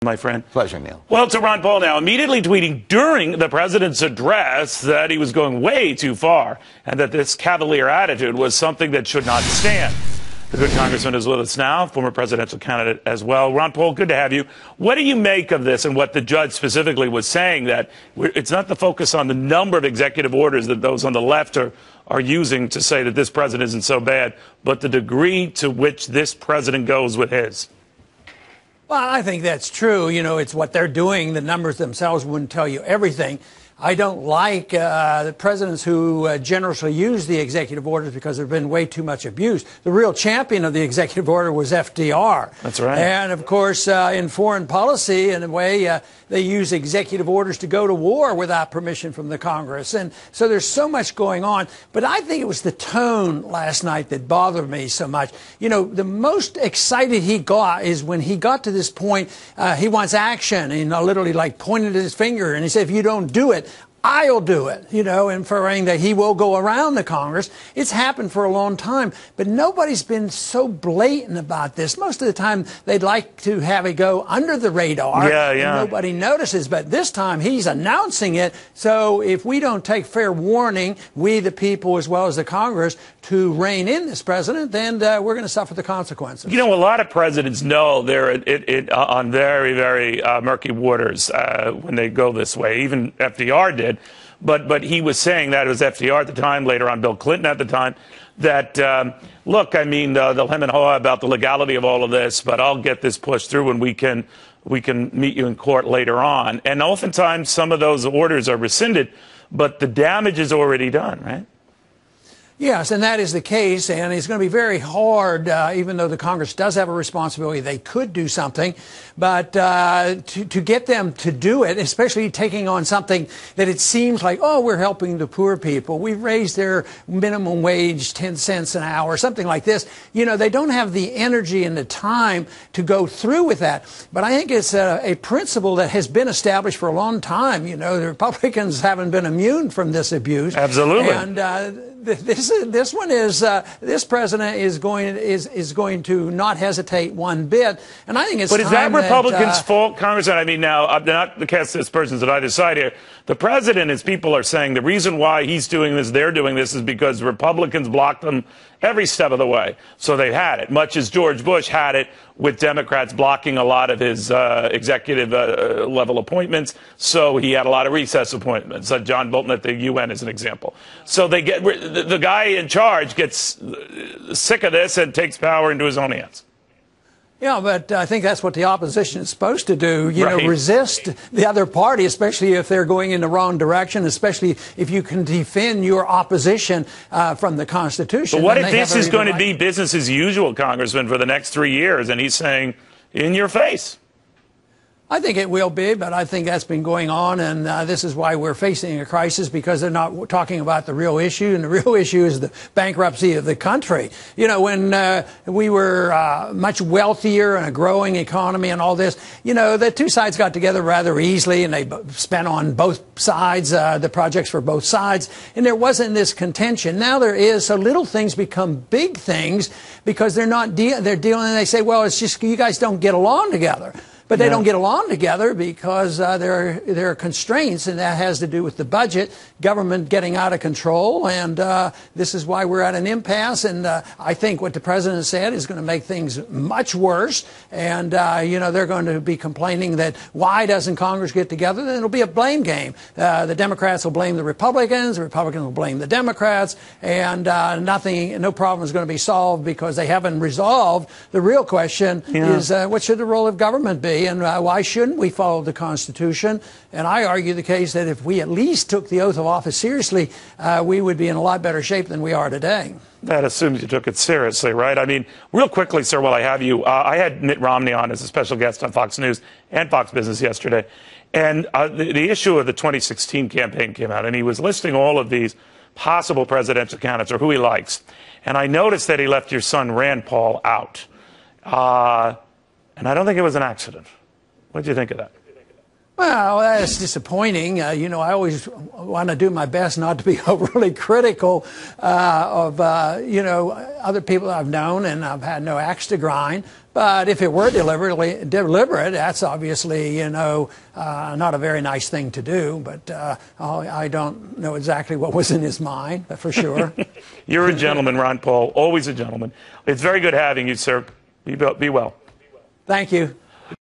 my friend. Pleasure, Neil. Well, to Ron Paul now, immediately tweeting during the president's address that he was going way too far and that this cavalier attitude was something that should not stand. The good congressman is with us now, former presidential candidate as well. Ron Paul, good to have you. What do you make of this and what the judge specifically was saying, that it's not the focus on the number of executive orders that those on the left are using to say that this president isn't so bad, but the degree to which this president goes with his? Well, I think that's true. You know, it's what they're doing. The numbers themselves wouldn't tell you everything. I don't like the presidents who generously use the executive orders because there's been way too much abuse. The real champion of the executive order was FDR. That's right. And, of course, in foreign policy, in a way, they use executive orders to go to war without permission from the Congress. And so there's so much going on. But I think it was the tone last night that bothered me so much. You know, the most excited he got is when he got to this point, he wants action. And literally like pointed his finger. And he said, if you don't do it, I'll do it, you know, inferring that he will go around the Congress. It's happened for a long time, but nobody's been so blatant about this. Most of the time, they'd like to have it go under the radar. And nobody notices, but this time he's announcing it. So if we don't take fair warning, we the people as well as the Congress, to rein in this president, then we're going to suffer the consequences. You know, a lot of presidents know they're on very, very murky waters when they go this way. Even FDR did. But he was saying that, it was FDR at the time, later on Bill Clinton at the time, that, look, I mean, they'll hem and haw about the legality of all of this, but I'll get this pushed through and we can meet you in court later on. And oftentimes some of those orders are rescinded, but the damage is already done, right? Yes, and that is the case, and it's going to be very hard, even though the Congress does have a responsibility, they could do something, but to get them to do it, especially taking on something that it seems like, oh, we're helping the poor people. We've raised their minimum wage 10 cents an hour, something like this. You know, they don't have the energy and the time to go through with that. But I think it's a principle that has been established for a long time. You know, the Republicans haven't been immune from this abuse. Absolutely. And this one is this president is going to not hesitate one bit, and I think it's. But is that Republicans' fault, Congressman? I mean, now not to cast aspersions on either side here. The president, as people are saying, the reason why he's doing this, they're doing this, is because Republicans blocked them every step of the way. So they've had it, much as George Bush had it with Democrats blocking a lot of his executive level appointments. So he had a lot of recess appointments. John Bolton at the UN is an example. So they get the guy in charge gets sick of this and takes power into his own hands. Yeah, but I think that's what the opposition is supposed to do, you know, resist the other party, especially if they're going in the wrong direction, especially if you can defend your opposition from the Constitution. But what if this is going to be business as usual, Congressman, for the next 3 years, and he's saying, in your face? I think it will be, but I think that's been going on, and this is why we're facing a crisis, because they're not talking about the real issue, and the real issue is the bankruptcy of the country. You know, when we were much wealthier and a growing economy and all this, you know, the two sides got together rather easily, and they spent on both sides, the projects for both sides, and there wasn't this contention. Now there is, so little things become big things because they're not they're dealing, and they say, well, it's just you guys don't get along together. But they don't get along together because there are constraints, and that has to do with the budget, government getting out of control, and this is why we're at an impasse. And I think what the president said is going to make things much worse. And you know, they're going to be complaining that why doesn't Congress get together? Then it'll be a blame game. The Democrats will blame the Republicans will blame the Democrats, and no problem is going to be solved because they haven't resolved. The real question is what should the role of government be? And why shouldn't we follow the Constitution? And I argue the case that if we at least took the oath of office seriously, we would be in a lot better shape than we are today. That assumes you took it seriously, right? I mean, real quickly, sir, while I have you, I had Mitt Romney on as a special guest on Fox News and Fox Business yesterday. And the issue of the 2016 campaign came out, and he was listing all of these possible presidential candidates or who he likes. And I noticed that he left your son, Rand Paul, out. And I don't think it was an accident. What do you think of that? Well, that's disappointing. You know, I always want to do my best not to be overly critical of, you know, other people I've known, and I've had no axe to grind. But if it were deliberate, that's obviously, not a very nice thing to do. But I don't know exactly what was in his mind, but for sure. You're a gentleman, Ron Paul, always a gentleman. It's very good having you, sir. Be well. Thank you.